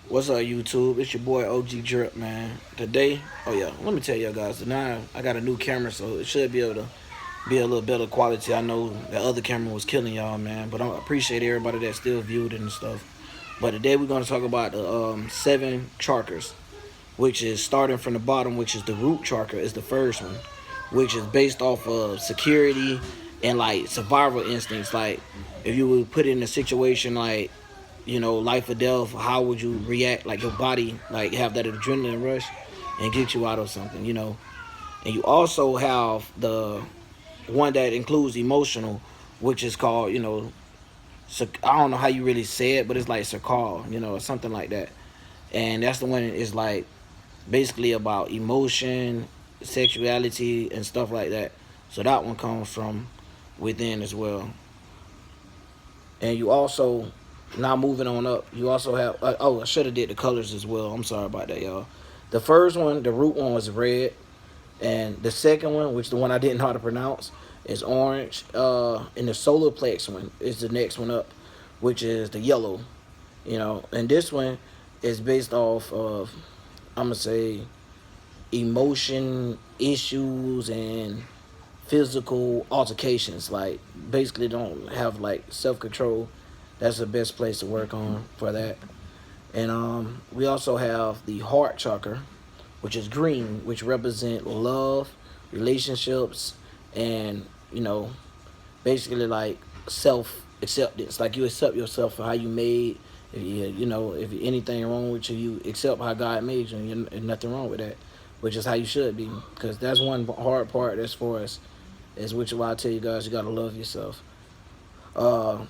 What's up, YouTube? It's your boy OG Drip, man. Today, oh yeah, let me tell y'all guys. Now I got a new camera, so it should be able to be a little better quality. I know the other camera was killing y'all, man, but I appreciate everybody that still viewed it and stuff. But today we're gonna talk about the seven chakras, which is starting from the bottom, which is the root chakra, is the first one, which is based off of security and like survival instincts. Like if you would put it in a situation like life or death, how would you react? Like your body, like have that adrenaline rush and get you out of something. And you also have the one that includes emotional, which is called, I don't know how you really say it, but it's like sakal, or something like that. And that's the one that is like basically about emotion, sexuality, and stuff like that. So that one comes from within as well. And you also, now moving on up, you also have I should have did the colors as well. I'm sorry about that, y'all. The first one, the root one, was red, and the second one, which the one I didn't know how to pronounce, is orange. And the solar plex one is the next one up, which is the yellow. And this one is based off of, I'm gonna say, emotion issues and physical altercations. Like basically don't have like self-control. That's the best place to work on for that. And we also have the heart chakra, which is green, which represent love, relationships, and basically like self acceptance. Like you accept yourself for how you made. If anything wrong with you, you accept how God made you, and nothing wrong with that, which is how you should be. Because that's one hard part that's for us, is which is why I tell you guys you gotta love yourself. Uh,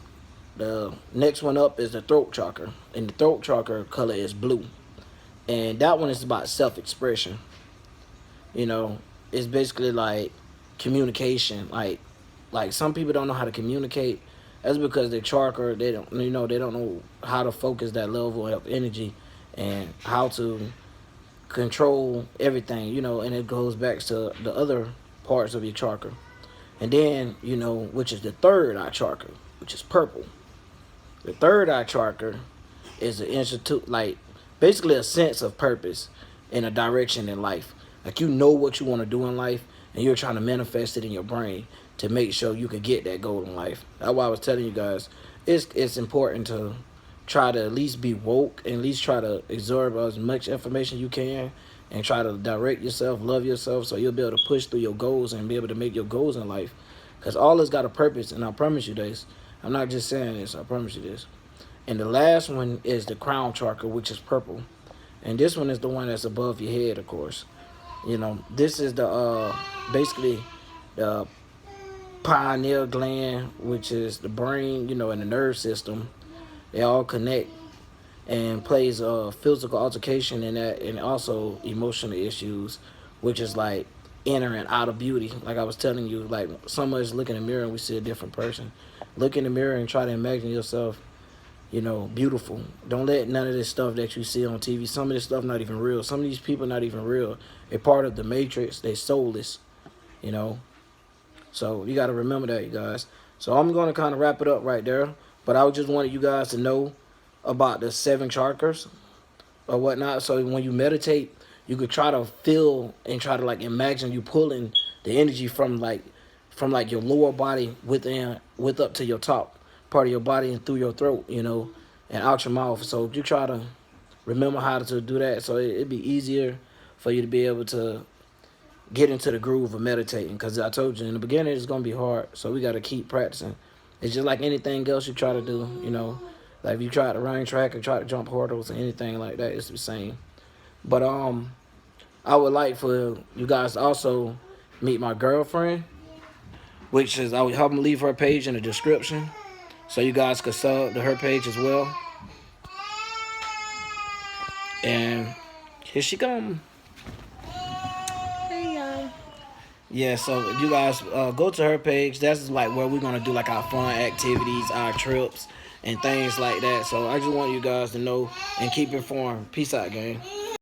the next one up is the throat chakra, and the throat chakra color is blue, and that one is about self-expression. You know, it's basically like communication. Like some people don't know how to communicate. That's because their chakra, they don't know how to focus that level of energy and how to control everything. And it goes back to the other parts of your chakra. And then, which is the third eye chakra, which is purple. The third eye chakra is an institute, like basically a sense of purpose and a direction in life. Like you know what you want to do in life, and you're trying to manifest it in your brain to make sure you can get that goal in life. That's why I was telling you guys, it's important to try to at least be woke and at least try to absorb as much information you can and try to direct yourself, love yourself, so you'll be able to push through your goals and be able to make your goals in life. Because all has got a purpose, and I promise you this. I'm not just saying this, I promise you this. And the last one is the crown chakra, which is purple. And this one is the one that's above your head, of course. This is the basically the pineal gland, which is the brain, and the nerve system. They all connect and plays a physical altercation in that, and also emotional issues, which is like inner and outer beauty. Like I was telling you, like some of us look in the mirror and we see a different person. Look in the mirror and try to imagine yourself, beautiful. Don't let none of this stuff that you see on TV, some of this stuff not even real. Some of these people not even real. They're part of the matrix. They soulless, you know. So you got to remember that, you guys. So I'm going to kind of wrap it up right there. But I just wanted you guys to know about the seven chakras or whatnot. So when you meditate, you could try to feel and try to like imagine you pulling the energy from your lower body with up to your top part of your body and through your throat, and out your mouth. So you try to remember how to do that, so it'd be easier for you to be able to get into the groove of meditating. Because I told you in the beginning it's gonna be hard, so we gotta keep practicing. It's just like anything else you try to do, like if you try to run track or try to jump hurdles or anything like that, it's the same. But I would like for you guys to also meet my girlfriend, which is I'm gonna leave her page in the description, so you guys can sub to her page as well. And here she come. Hey y'all. Yeah, so you guys go to her page. That's like where we're gonna do like our fun activities, our trips, and things like that. So I just want you guys to know and keep informed. Peace out, gang.